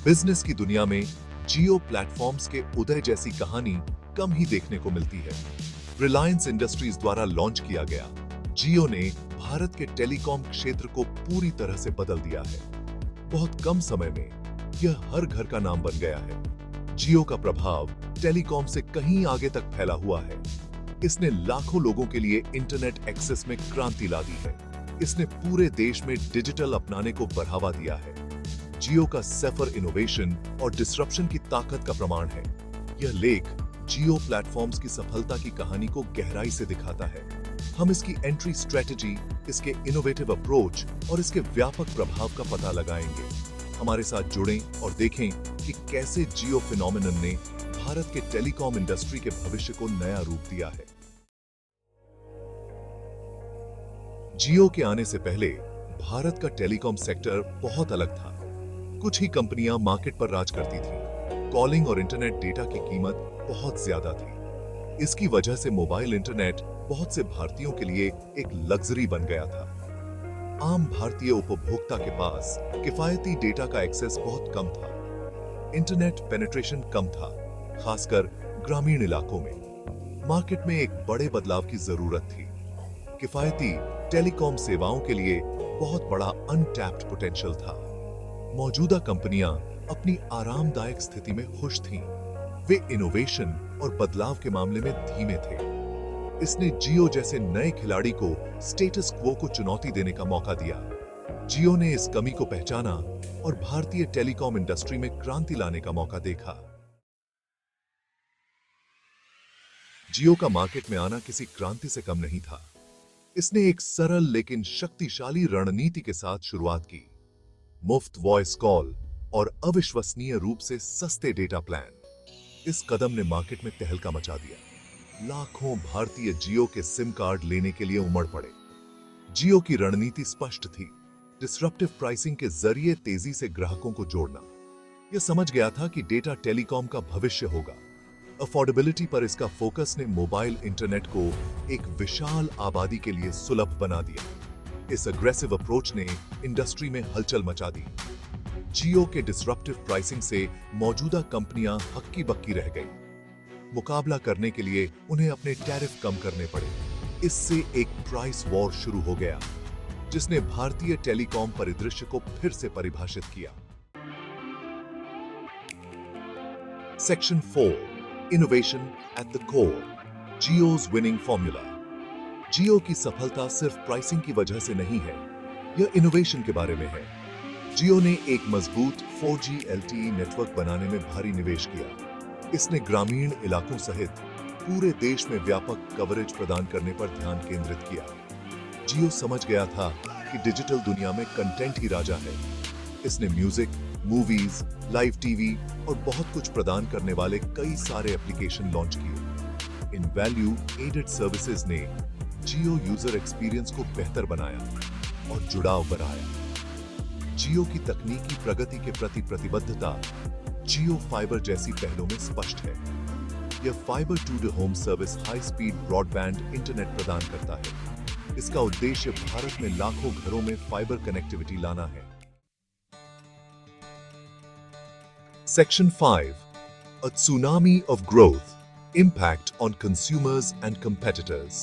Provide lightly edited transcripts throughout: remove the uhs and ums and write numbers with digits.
Business की दुनिया में जियो प्लेटफॉर्म्स के उदय जैसी कहानी कम ही देखने को मिलती है। रिलायंस इंडस्ट्रीज द्वारा लॉन्च किया गया जियो ने भारत के टेलीकॉम क्षेत्र को पूरी तरह से बदल दिया है। बहुत कम समय में यह हर घर का नाम बन गया है। जियो का प्रभाव टेलीकॉम से कहीं आगे तक फैला हुआ है। इसने लाखों लोगों के लिए इंटरनेट एक्सेस में क्रांति ला दी है। इसने पूरे देश में डिजिटल अपनाने को बढ़ावा दिया है। जियो का सेफर इनोवेशन और डिसरप्शन की ताकत का प्रमाण है। यह लेख जियो प्लेटफॉर्म्स की सफलता की कहानी को गहराई से दिखाता है। हम इसकी एंट्री स्ट्रेटजी, इसके इनोवेटिव अप्रोच और इसके व्यापक प्रभाव का पता लगाएंगे। हमारे साथ जुड़ें और देखें कि कैसे जियो फिनोमिनन ने भारत के टेलीकॉम इंडस्ट्री के भविष्य को नया रूप दिया है। जियो के आने से पहले भारत का टेलीकॉम सेक्टर बहुत अलग था। कुछ ही कंपनियां मार्केट पर राज करती थीं। कॉलिंग और इंटरनेट डेटा की कीमत बहुत ज्यादा थी। इसकी वजह से मोबाइल इंटरनेट बहुत से भारतीयों के लिए एक लग्जरी बन गया था। आम भारतीय उपभोक्ता के पास किफायती डेटा का एक्सेस बहुत कम था। इंटरनेट पेनिट्रेशन कम था, खासकर ग्रामीण इलाकों में। मार्केट में एक बड़े बदलाव की जरूरत थी। किफायती टेलीकॉम सेवाओं के लिए बहुत बड़ा अनटैप्ड पोटेंशियल था। मौजूदा कंपनियां अपनी आरामदायक स्थिति में खुश थीं। वे इनोवेशन और बदलाव के मामले में धीमे थे। इसने जियो जैसे नए खिलाड़ी को स्टेटस क्वो को चुनौती देने का मौका दिया। जियो ने इस कमी को पहचाना और भारतीय टेलीकॉम इंडस्ट्री में क्रांति लाने का मौका देखा। जियो का मार्केट में आना किसी क्रांति से कम नहीं था। इसने एक सरल लेकिन शक्तिशाली रणनीति के साथ शुरुआत की। मुफ्त वॉइस कॉल और अविश्वसनीय रूप से सस्ते डेटा प्लान। इस कदम ने मार्केट में तहलका मचा दिया। लाखों भारतीय जियो के सिम कार्ड लेने के लिए उमड़ पड़े। जियो की रणनीति स्पष्ट थी, डिसरप्टिव प्राइसिंग के जरिए तेजी से ग्राहकों को जोड़ना। यह समझ गया था कि डेटा टेलीकॉम का भविष्य होगा। अफोर्डेबिलिटी पर इसका फोकस ने मोबाइल इंटरनेट को एक विशाल आबादी के लिए सुलभ बना दिया। इस अग्रेसिव अप्रोच ने इंडस्ट्री में हलचल मचा दी। जियो के डिसरप्टिव प्राइसिंग से मौजूदा कंपनियां हक्की बक्की रह गईं। मुकाबला करने के लिए उन्हें अपने टैरिफ कम करने पड़े। इससे एक प्राइस वॉर शुरू हो गया, जिसने भारतीय टेलीकॉम परिदृश्य को फिर से परिभाषित किया। Section 4, innovation at the core, जियो's विनिंग फॉर्मूला। जियो की सफलता सिर्फ प्राइसिंग की वजह से नहीं है, यह इनोवेशन के बारे में है। जियो ने एक मजबूत 4G LTE नेटवर्क बनाने में भारी निवेश किया। इसने ग्रामीण इलाकों सहित पूरे देश में व्यापक कवरेज प्रदान करने पर ध्यान केंद्रित किया। जियो समझ गया था कि डिजिटल दुनिया में कंटेंट ही राजा है। इसने म्यूजिक, मूवीज, लाइव टीवी और बहुत कुछ प्रदान करने वाले कई सारे एप्लीकेशन लॉन्च किए। इन वैल्यू एडेड सर्विसेज ने जियो यूजर एक्सपीरियंस को बेहतर बनाया और जुड़ाव बढ़ाया। जियो की तकनीकी प्रगति के प्रति प्रतिबद्धता जियो फाइबर जैसी पहलों में स्पष्ट है। यह fibre to the home service high speed broadband internet प्रदान करता है। इसका उद्देश्य भारत में लाखों घरों में फाइबर कनेक्टिविटी लाना है। Section 5, A Tsunami of Growth, Impact on Consumers and Competitors।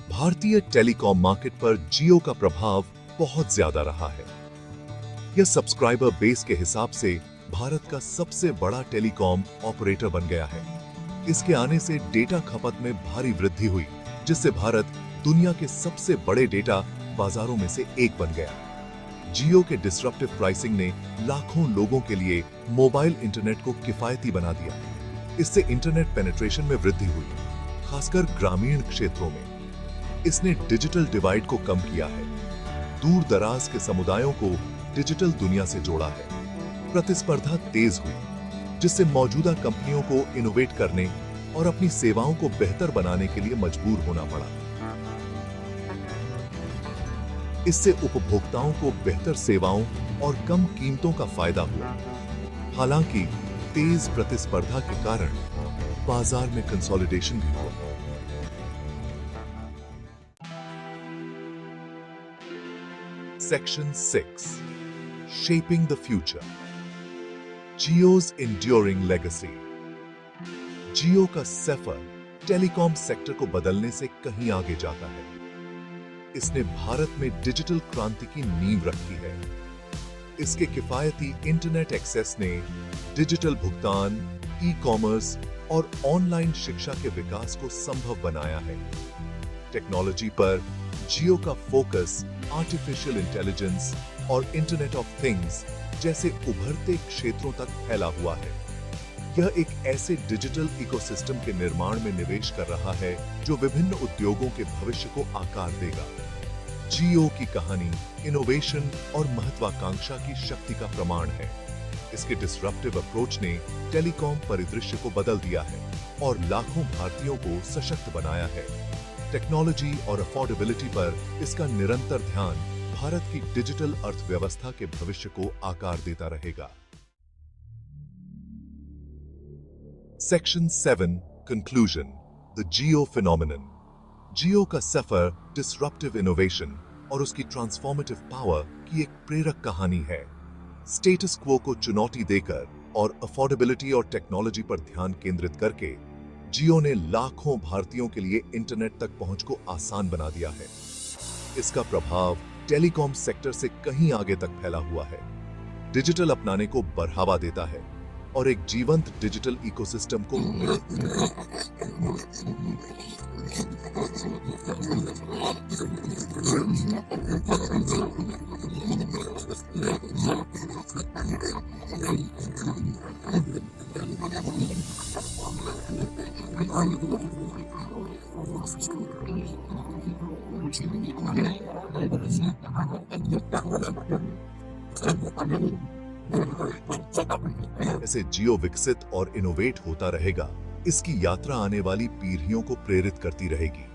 भारतीय टेलीकॉम मार्केट पर जियो का प्रभाव बहुत ज्यादा रहा है। यह सब्सक्राइबर बेस के हिसाब से भारत का सबसे बड़ा टेलीकॉम ऑपरेटर बन गया है। इसके आने से डेटा खपत में भारी वृद्धि हुई, जिससे भारत दुनिया के सबसे बड़े डेटा बाजारों में से एक बन गया। जियो के डिसरप्टिव प्राइसिंग ने लाखों लोगों के लिए मोबाइल इंटरनेट को किफायती बना दिया। इससे इंटरनेट पेनिट्रेशन में वृद्धि हुई, खासकर ग्रामीण क्षेत्रों में। इसने डिजिटल डिवाइड को कम किया है, दूर दराज के समुदायों को डिजिटल दुनिया से जोड़ा है। प्रतिस्पर्धा तेज हुई, जिससे मौजूदा कंपनियों को इनोवेट करने और अपनी सेवाओं को बेहतर बनाने के लिए मजबूर होना पड़ा। इससे उपभोक्ताओं को बेहतर सेवाओं और कम कीमतों का फायदा हुआ। हालांकि तेज प्रतिस्पर्धा के कारण बाजार में कंसोलिडेशन भी हुआ। Section 6, Shaping the Future, जियो's enduring legacy। जियो का सफर टेलीकॉम सेक्टर को बदलने से कहीं आगे जाता है। इसने भारत में डिजिटल क्रांति की नींव रखी है। इसके किफायती इंटरनेट एक्सेस ने डिजिटल भुगतान, ई कॉमर्स और ऑनलाइन शिक्षा के विकास को संभव बनाया है। टेक्नोलॉजी पर जियो का फोकस आर्टिफिशियल इंटेलिजेंस और इंटरनेट ऑफ थिंग्स जैसे उभरते क्षेत्रों तक फैला हुआ है। यह एक ऐसे डिजिटल इकोसिस्टम के निर्माण में निवेश कर रहा है जो विभिन्न उद्योगों के भविष्य को आकार देगा। जियो की कहानी इनोवेशन और महत्वाकांक्षा की शक्ति का प्रमाण है। इसके डिसरप्टिव अप्रोच ने टेलीकॉम परिदृश्य को बदल दिया है और लाखों भारतीयों को सशक्त बनाया है। टेक्नोलॉजी और अफोर्डेबिलिटी पर इसका निरंतर ध्यान भारत की डिजिटल अर्थव्यवस्था के भविष्य को आकार देता रहेगा। Section 7 conclusion, the Jio phenomenon. Jio का सफर डिसरप्टिव इनोवेशन और उसकी ट्रांसफॉर्मेटिव पावर की एक प्रेरक कहानी है। स्टेटस क्वो को चुनौती देकर और अफोर्डेबिलिटी और टेक्नोलॉजी पर ध्यान केंद्रित करके जियो ने लाखों भारतीयों के लिए इंटरनेट तक पहुंच को आसान बना दिया है। इसका प्रभाव टेलीकॉम सेक्टर से कहीं आगे तक फैला हुआ है, डिजिटल अपनाने को बढ़ावा देता है और एक जीवंत डिजिटल इकोसिस्टम को ऐसे जियो विकसित और इनोवेट होता रहेगा। इसकी यात्रा आने वाली पीढ़ियों को प्रेरित करती रहेगी।